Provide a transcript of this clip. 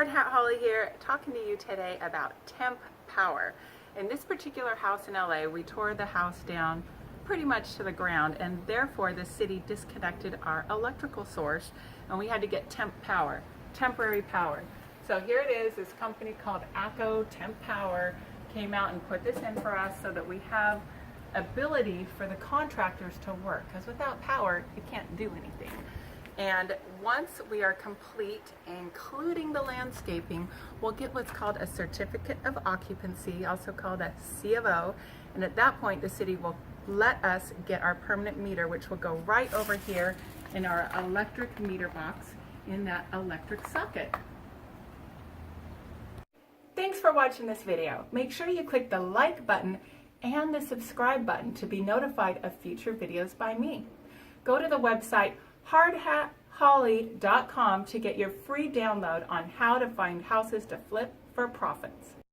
Hard Hat Holly here, talking to you today about temp power. In this particular house in LA, we tore the house down pretty much to the ground, and therefore the city disconnected our electrical source and we had to get temp power, temporary power. So here it is, this company called ACO Temp Power came out and put this in for us so that we have ability for the contractors to work, because without power you can't do anything. And once we are complete, including the landscaping, we'll get what's called a certificate of occupancy, also called a C of O. And at that point, the city will let us get our permanent meter, which will go right over here in our electric meter box in that electric socket. Thanks for watching this video. Make sure you click the like button and the subscribe button to be notified of future videos by me. Go to the website hardhatholly.com to get your free download on how to find houses to flip for profits.